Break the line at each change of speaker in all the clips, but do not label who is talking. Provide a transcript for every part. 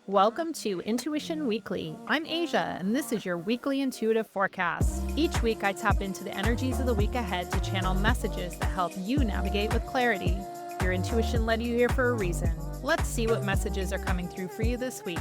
Welcome to Intuition Weekly. I'm Asia, and this is your weekly intuitive forecast. Each week, I tap into the energies of the week ahead to channel messages that help you navigate with clarity. Your intuition led you here for a reason. Let's see what messages are coming through for you this week.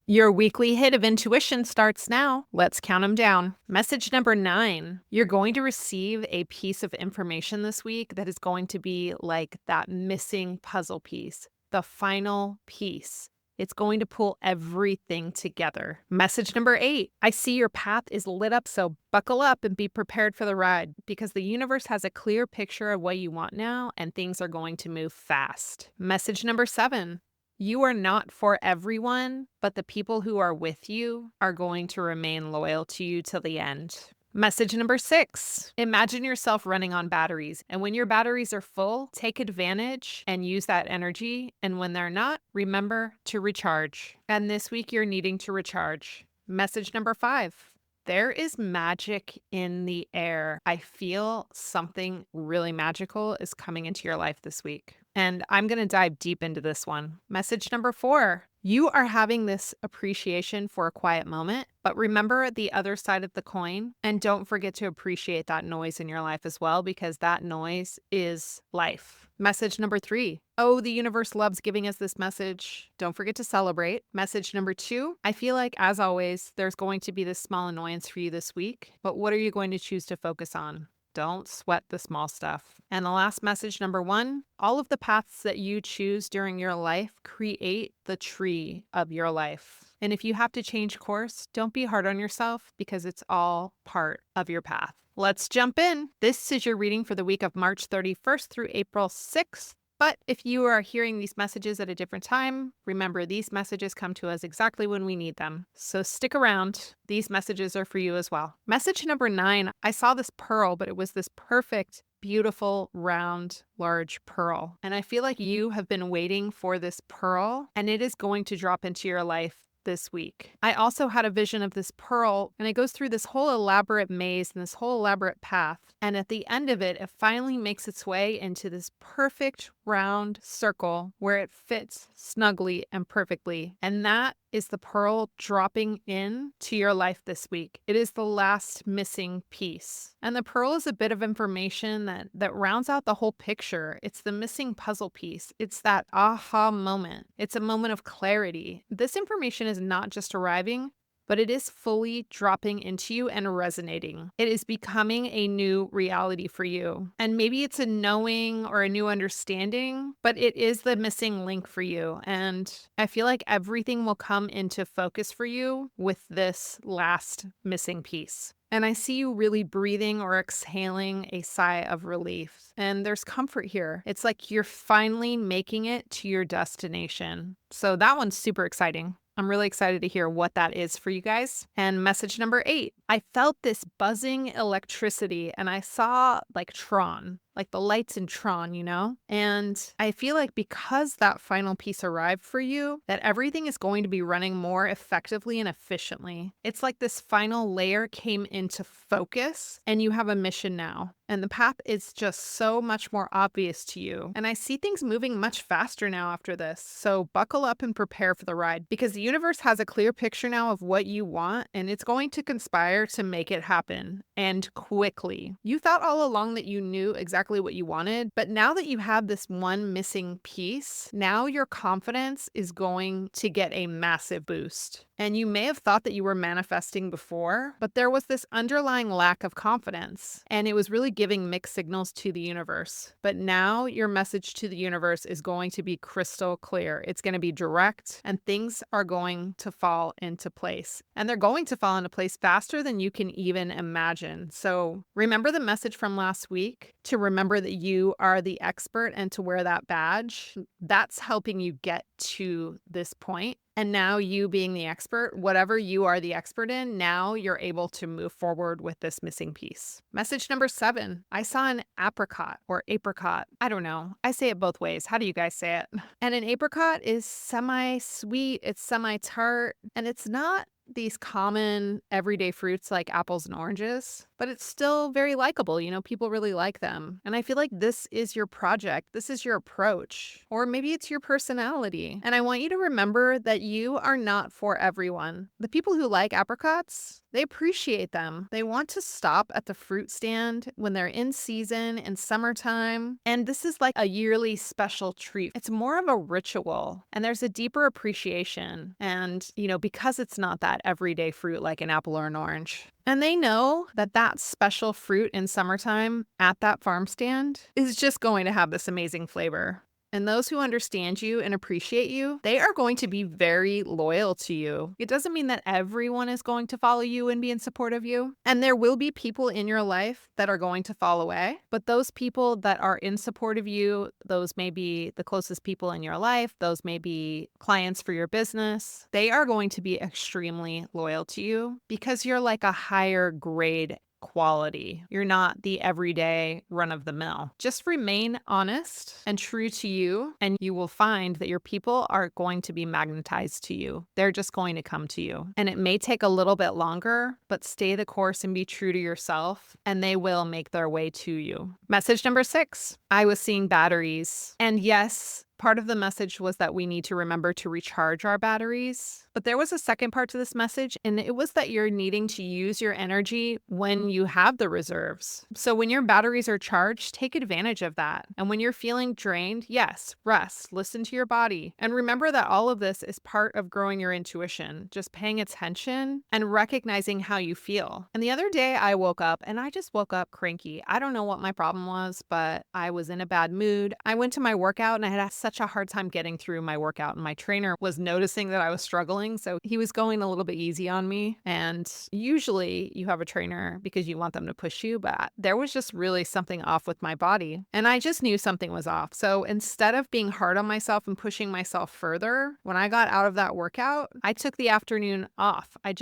Your weekly hit of intuition starts now. Let's count them down. Message number 9. You're going to receive a piece of information this week that is going to be like that missing puzzle piece, the final piece. It's going to pull everything together. Message number 8. I see your path is lit up, so buckle up and be prepared for the ride because the universe has a clear picture of what you want now and things are going to move fast. Message number 7. You are not for everyone, but the people who are with you are going to remain loyal to you till the end. Message number 6. Imagine yourself running on batteries. And when your batteries are full, take advantage and use that energy. And when they're not, remember to recharge. And this week, you're needing to recharge. Message number 5. There is magic in the air. I feel something really magical is coming into your life this week. And I'm going to dive deep into this one. Message number 4. You are having this appreciation for a quiet moment, but remember the other side of the coin and don't forget to appreciate that noise in your life as well because that noise is life. Message number 3. Oh, the universe loves giving us this message. Don't forget to celebrate. Message number 2. I feel like, as always, there's going to be this small annoyance for you this week, but what are you going to choose to focus on? Don't sweat the small stuff. And the last message, number 1, all of the paths that you choose during your life create the tree of your life. And if you have to change course, don't be hard on yourself because it's all part of your path. Let's jump in. This is your reading for the week of March 31st through April 6th. But if you are hearing these messages at a different time, remember these messages come to us exactly when we need them. So stick around. These messages are for you as well. Message number 9, I saw this pearl, but it was this perfect, beautiful, round, large pearl. And I feel like you have been waiting for this pearl and it is going to drop into your life this week. I also had a vision of this pearl and it goes through this whole elaborate maze and this whole elaborate path. And at the end of it, it finally makes its way into this perfect round circle where it fits snugly and perfectly. And that is the pearl dropping in to your life this week. It is the last missing piece. And the pearl is a bit of information that rounds out the whole picture. It's the missing puzzle piece. It's that aha moment. It's a moment of clarity. This information is not just arriving, but it is fully dropping into you and resonating. It is becoming a new reality for you. And maybe it's a knowing or a new understanding, but it is the missing link for you. And I feel like everything will come into focus for you with this last missing piece. And I see you really breathing or exhaling a sigh of relief. And there's comfort here. It's like you're finally making it to your destination. So that one's super exciting. I'm really excited to hear what that is for you guys. And message number 8, I felt this buzzing electricity and I saw like Tron, like the lights in Tron, you know? And I feel like because that final piece arrived for you, that everything is going to be running more effectively and efficiently. It's like this final layer came into focus and you have a mission now. And the path is just so much more obvious to you. And I see things moving much faster now after this. So buckle up and prepare for the ride because the universe has a clear picture now of what you want and it's going to conspire to make it happen and quickly. You thought all along that you knew exactly what you wanted, but now that you have this one missing piece, now your confidence is going to get a massive boost. And you may have thought that you were manifesting before, but there was this underlying lack of confidence, and it was really giving mixed signals to the universe. But now your message to the universe is going to be crystal clear. It's going to be direct, and things are going to fall into place. And they're going to fall into place faster than you can even imagine. So remember the message from last week to remember that you are the expert and to wear that badge. That's helping you get to this point. And now you being the expert, whatever you are the expert in, now you're able to move forward with this missing piece. Message number 7, I saw an apricot or apricot. I don't know. I say it both ways. How do you guys say it? And an apricot is semi-sweet, it's semi-tart, and it's not these common everyday fruits like apples and oranges. but it's still very likable. People really like them. And I feel like this is your project. This is your approach. Or maybe it's your personality. And I want you to remember that you are not for everyone. The people who like apricots, they appreciate them. They want to stop at the fruit stand when they're in season in summertime. And this is like a yearly special treat. It's more of a ritual and there's a deeper appreciation. And, because it's not that everyday fruit like an apple or an orange. And they know that that special fruit in summertime at that farm stand is just going to have this amazing flavor. And those who understand you and appreciate you, they are going to be very loyal to you. It doesn't mean that everyone is going to follow you and be in support of you. And there will be people in your life that are going to fall away. But those people that are in support of you, those may be the closest people in your life. Those may be clients for your business. They are going to be extremely loyal to you because you're like a higher grade quality. You're not the everyday run of the mill. Just remain honest and true to you, and you will find that your people are going to be magnetized to you. They're just going to come to you. And it may take a little bit longer, but stay the course and be true to yourself, and they will make their way to you. Message number 6. I was seeing batteries. And yes, part of the message was that we need to remember to recharge our batteries. But there was a second part to this message, and it was that you're needing to use your energy when you have the reserves. So when your batteries are charged, take advantage of that. And when you're feeling drained, yes, rest, listen to your body. And remember that all of this is part of growing your intuition, just paying attention and recognizing how you feel. And the other day I woke up and I just woke up cranky. I don't know what my problem was, but I was in a bad mood. I went to my workout and I had such a hard time getting through my workout, and my trainer was noticing that I was struggling. So he was going a little bit easy on me. And usually you have a trainer because you want them to push you, but there was just really something off with my body. And I just knew something was off. So instead of being hard on myself and pushing myself further, when I got out of that workout, I took the afternoon off. I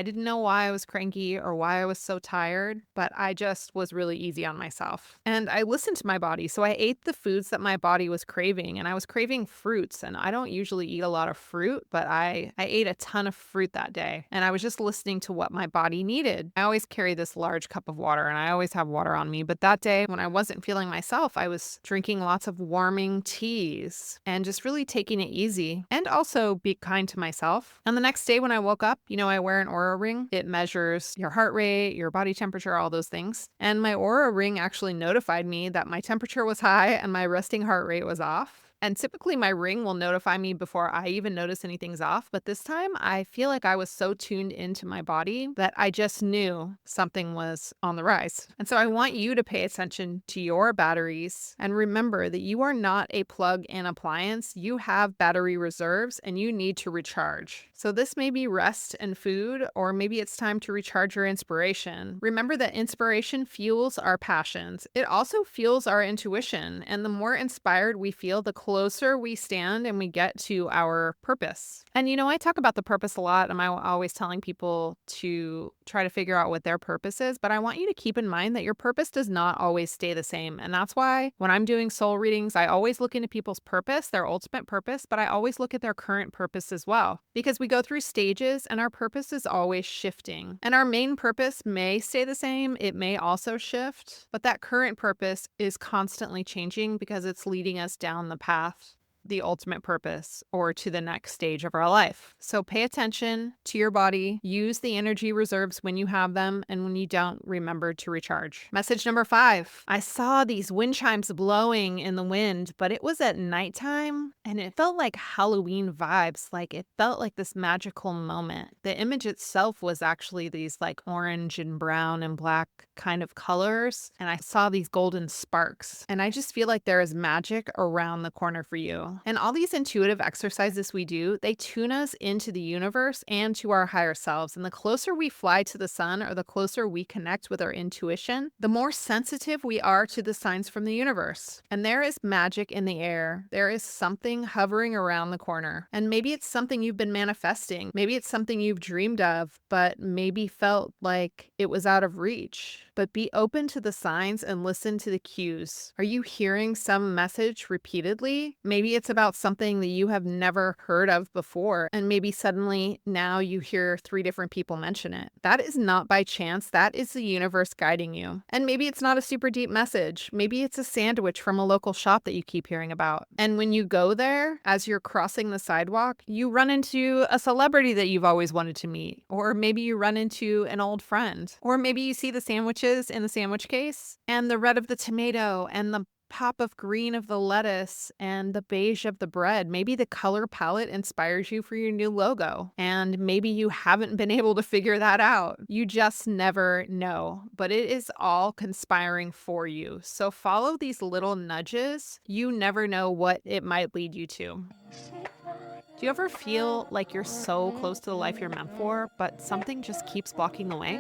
didn't know why I was cranky or why I was so tired, but I just was really easy on myself. And I listened to my body. So I ate the foods that my body was craving, and I was craving fruits. And I don't usually eat a lot of fruit, but I ate a ton of fruit that day. And I was just listening to what my body needed. I always carry this large cup of water, and I always have water on me. But that day, when I wasn't feeling myself, I was drinking lots of warming teas and just really taking it easy, and also be kind to myself. And the next day when I woke up, I wear an Oura ring. It measures your heart rate, your body temperature, all those things. And my Oura ring actually notified me that my temperature was high and my resting heart rate was off. And typically my ring will notify me before I even notice anything's off. But this time I feel like I was so tuned into my body that I just knew something was on the rise. And so I want you to pay attention to your batteries and remember that you are not a plug-in appliance. You have battery reserves and you need to recharge. So this may be rest and food, or maybe it's time to recharge your inspiration. Remember that inspiration fuels our passions. It also fuels our intuition. And the more inspired we feel, the closer we stand and we get to our purpose. And I talk about the purpose a lot. I'm always telling people to try to figure out what their purpose is, but I want you to keep in mind that your purpose does not always stay the same. And that's why when I'm doing soul readings, I always look into people's purpose, their ultimate purpose, but I always look at their current purpose as well, because we go through stages and our purpose is always shifting. And our main purpose may stay the same. It may also shift, but that current purpose is constantly changing because it's leading us down the path, the ultimate purpose, or to the next stage of our life. So pay attention to your body, use the energy reserves when you have them, and when you don't, remember to recharge. Message number 5. I saw these wind chimes blowing in the wind, but it was at nighttime and it felt like Halloween vibes. Like it felt like this magical moment. The image itself was actually these like orange and brown and black kind of colors. And I saw these golden sparks. And I just feel like there is magic around the corner for you. And all these intuitive exercises we do, they tune us into the universe and to our higher selves. And the closer we fly to the sun, or the closer we connect with our intuition, the more sensitive we are to the signs from the universe. And there is magic in the air. There is something hovering around the corner. And maybe it's something you've been manifesting. Maybe it's something you've dreamed of, but maybe felt like it was out of reach. but be open to the signs and listen to the cues. Are you hearing some message repeatedly? Maybe it's about something that you have never heard of before, and maybe suddenly now you hear 3 different people mention it. That is not by chance. That is the universe guiding you. And maybe it's not a super deep message. Maybe it's a sandwich from a local shop that you keep hearing about. And when you go there, as you're crossing the sidewalk, you run into a celebrity that you've always wanted to meet. Or maybe you run into an old friend. Or maybe you see the sandwiches in the sandwich case and the red of the tomato and the pop of green of the lettuce and the beige of the bread. Maybe the color palette inspires you for your new logo. And maybe you haven't been able to figure that out. You just never know. But it is all conspiring for you. So follow these little nudges. You never know what it might lead you to. Do you ever feel like you're so close to the life you're meant for, but something just keeps blocking the way?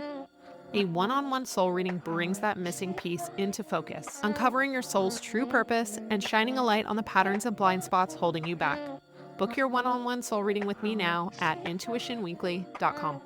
A one-on-one soul reading brings that missing piece into focus, uncovering your soul's true purpose and shining a light on the patterns and blind spots holding you back. Book your one-on-one soul reading with me now at intuitionweekly.com.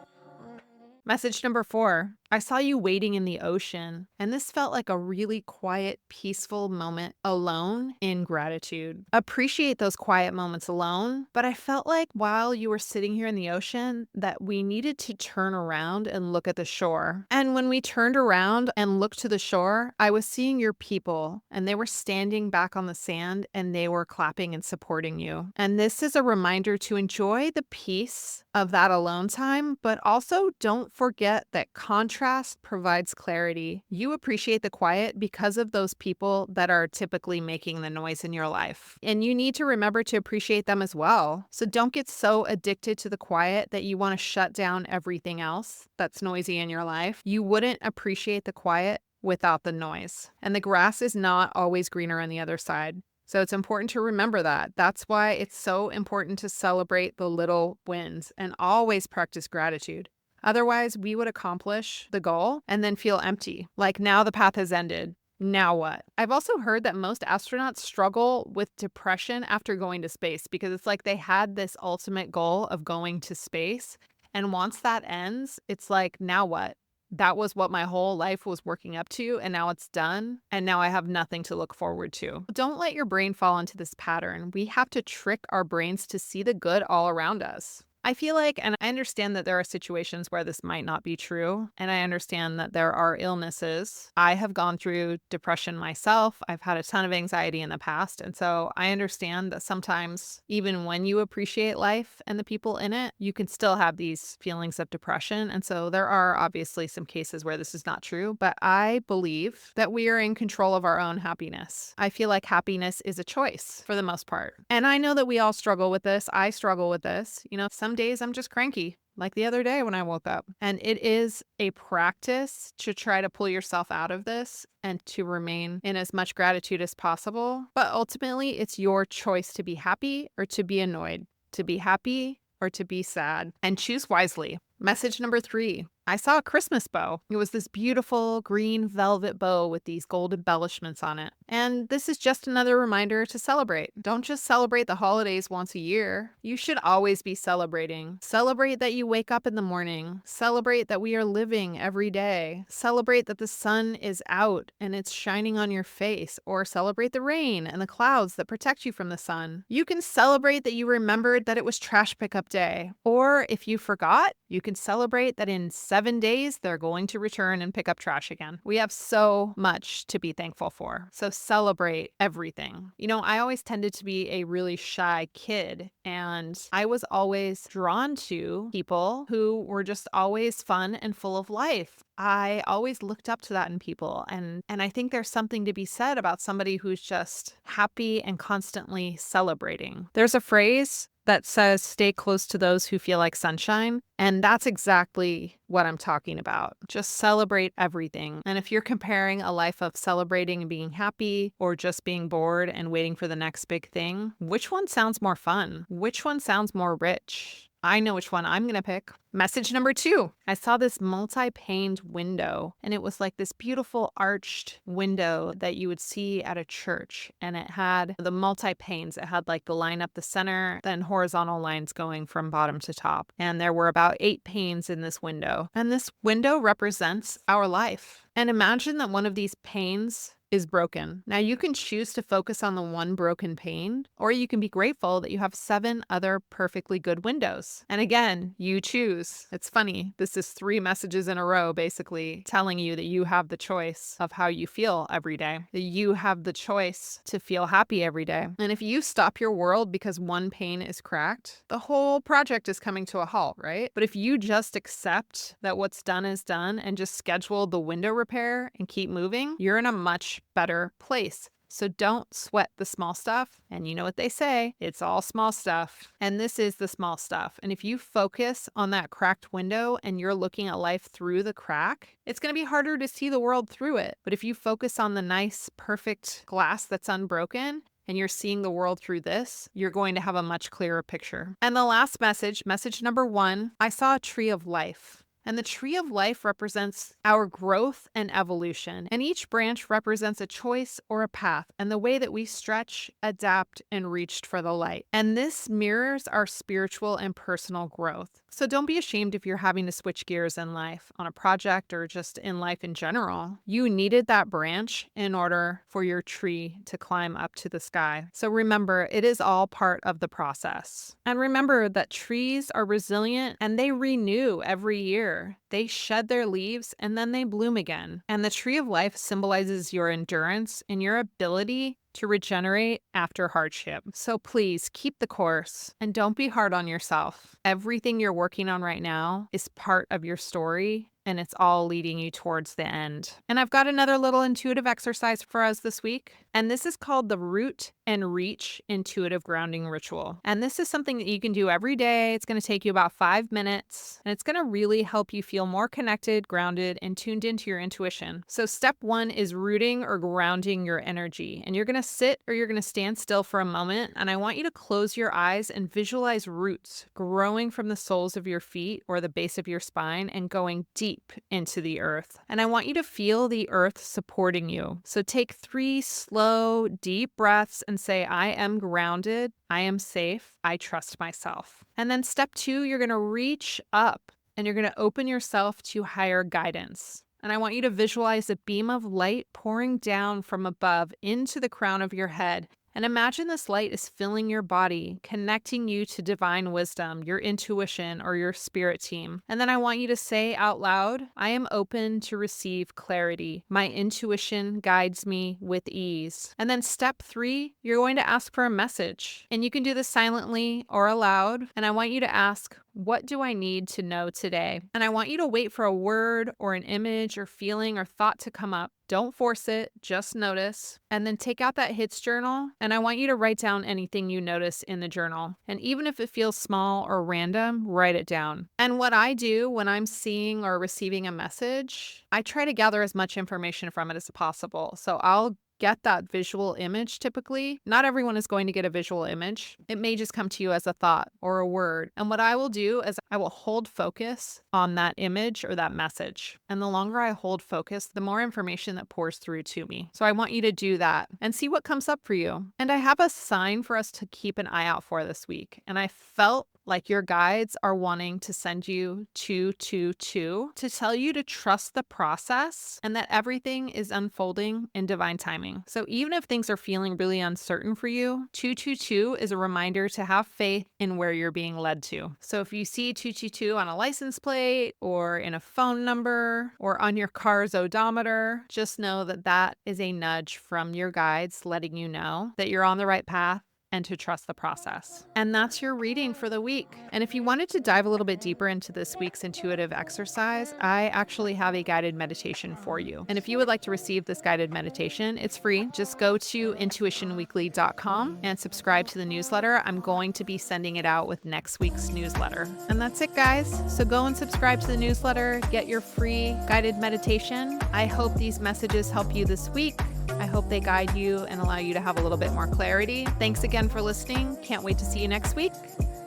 Message number 4. I saw you wading in the ocean, and this felt like a really quiet, peaceful moment alone in gratitude. Appreciate those quiet moments alone, but I felt like while you were sitting here in the ocean that we needed to turn around and look at the shore. And when we turned around and looked to the shore, I was seeing your people, and they were standing back on the sand and they were clapping and supporting you. And this is a reminder to enjoy the peace of that alone time, but also don't forget that contrast provides clarity. You appreciate the quiet because of those people that are typically making the noise in your life. And you need to remember to appreciate them as well. So don't get so addicted to the quiet that you want to shut down everything else that's noisy in your life. You wouldn't appreciate the quiet without the noise. And the grass is not always greener on the other side. So it's important to remember that. That's why it's so important to celebrate the little wins and always practice gratitude. Otherwise, we would accomplish the goal and then feel empty. Like now the path has ended. Now what? I've also heard that most astronauts struggle with depression after going to space because it's like they had this ultimate goal of going to space. And once that ends, it's like, now what? That was what my whole life was working up to, and now it's done, and now I have nothing to look forward to. Don't let your brain fall into this pattern. We have to trick our brains to see the good all around us. I feel like, and I understand that there are situations where this might not be true, and I understand that there are illnesses. I have gone through depression myself. I've had a ton of anxiety in the past, and so I understand that sometimes, even when you appreciate life and the people in it, you can still have these feelings of depression, and so there are obviously some cases where this is not true, but I believe that we are in control of our own happiness. I feel like happiness is a choice for the most part, and I know that we all struggle with this. I struggle with this. Some days I'm just cranky, like the other day when I woke up. And it is a practice to try to pull yourself out of this and to remain in as much gratitude as possible. But ultimately, it's your choice to be happy or to be annoyed, to be happy or to be sad, and choose wisely. Message number 3. I saw a Christmas bow. It was this beautiful green velvet bow with these gold embellishments on it. And this is just another reminder to celebrate. Don't just celebrate the holidays once a year. You should always be celebrating. Celebrate that you wake up in the morning. Celebrate that we are living every day. Celebrate that the sun is out and it's shining on your face. Or celebrate the rain and the clouds that protect you from the sun. You can celebrate that you remembered that it was trash pickup day. Or if you forgot, you can celebrate that in 7 days, they're going to return and pick up trash again. We have so much to be thankful for. So celebrate everything. I always tended to be a really shy kid, and I was always drawn to people who were just always fun and full of life. I always looked up to that in people. And I think there's something to be said about somebody who's just happy and constantly celebrating. There's a phrase that says, stay close to those who feel like sunshine. And that's exactly what I'm talking about. Just celebrate everything. And if you're comparing a life of celebrating and being happy or just being bored and waiting for the next big thing, which one sounds more fun? Which one sounds more rich? I know which one I'm going to pick. Message number 2. I saw this multi-paned window, and it was like this beautiful arched window that you would see at a church. And it had the multi-panes. It had like the line up the center, then horizontal lines going from bottom to top. And there were about 8 panes in this window. And this window represents our life. And imagine that one of these panes is broken. Now you can choose to focus on the one broken pane, or you can be grateful that you have 7 other perfectly good windows. And again, you choose. It's funny. This is 3 messages in a row, basically telling you that you have the choice of how you feel every day, that you have the choice to feel happy every day. And if you stop your world because one pane is cracked, the whole project is coming to a halt, right? But if you just accept that what's done is done and just schedule the window repair and keep moving, you're in a much better place. So don't sweat the small stuff. And you know what they say, it's all small stuff. And this is the small stuff. And if you focus on that cracked window and you're looking at life through the crack, it's going to be harder to see the world through it. But if you focus on the nice, perfect glass that's unbroken, and you're seeing the world through this, you're going to have a much clearer picture. And the last message number 1, I saw a tree of life. And the tree of life represents our growth and evolution. And each branch represents a choice or a path and the way that we stretch, adapt, and reached for the light. And this mirrors our spiritual and personal growth. So don't be ashamed if you're having to switch gears in life on a project or just in life in general. You needed that branch in order for your tree to climb up to the sky. So remember, it is all part of the process. And remember that trees are resilient and they renew every year. They shed their leaves and then they bloom again. And the tree of life symbolizes your endurance and your ability to regenerate after hardship. So please keep the course and don't be hard on yourself. Everything you're working on right now is part of your story, and it's all leading you towards the end. And I've got another little intuitive exercise for us this week, and this is called the Root and Reach Intuitive Grounding Ritual. And this is something that you can do every day. It's going to take you about 5 minutes, and it's going to really help you feel more connected, grounded, and tuned into your intuition. So step 1 is rooting or grounding your energy, and you're going to sit or you're going to stand still for a moment, and I want you to close your eyes and visualize roots growing from the soles of your feet or the base of your spine and going deep into the earth. And I want you to feel the earth supporting you. So take 3 slow, deep breaths and say, I am grounded, I am safe, I trust myself. And then step 2, you're going to reach up and you're going to open yourself to higher guidance. And I want you to visualize a beam of light pouring down from above into the crown of your head. And imagine this light is filling your body, connecting you to divine wisdom, your intuition, or your spirit team. And then I want you to say out loud, I am open to receive clarity. My intuition guides me with ease. And then step 3, you're going to ask for a message. And you can do this silently or aloud. And I want you to ask, what do I need to know today? And I want you to wait for a word or an image or feeling or thought to come up. Don't force it, just notice. And then take out that hits journal, and I want you to write down anything you notice in the journal. And even if it feels small or random, write it down. And what I do when I'm seeing or receiving a message, I try to gather as much information from it as possible. So I'll get that visual image typically. Not everyone is going to get a visual image. It may just come to you as a thought or a word. And what I will do is I will hold focus on that image or that message. And the longer I hold focus, the more information that pours through to me. So I want you to do that and see what comes up for you. And I have a sign for us to keep an eye out for this week. And I felt like your guides are wanting to send you 222 to tell you to trust the process and that everything is unfolding in divine timing. So even if things are feeling really uncertain for you, 222 is a reminder to have faith in where you're being led to. So if you see 222 on a license plate or in a phone number or on your car's odometer, just know that that is a nudge from your guides letting you know that you're on the right path and to trust the process. And that's your reading for the week. And if you wanted to dive a little bit deeper into this week's intuitive exercise, I actually have a guided meditation for you. And if you would like to receive this guided meditation, it's free. Just go to intuitionweekly.com and subscribe to the newsletter. I'm going to be sending it out with next week's newsletter. And that's it, guys. So go and subscribe to the newsletter, get your free guided meditation. I hope these messages help you this week. I hope they guide you and allow you to have a little bit more clarity. Thanks again for listening. Can't wait to see you next week.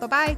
Bye-bye.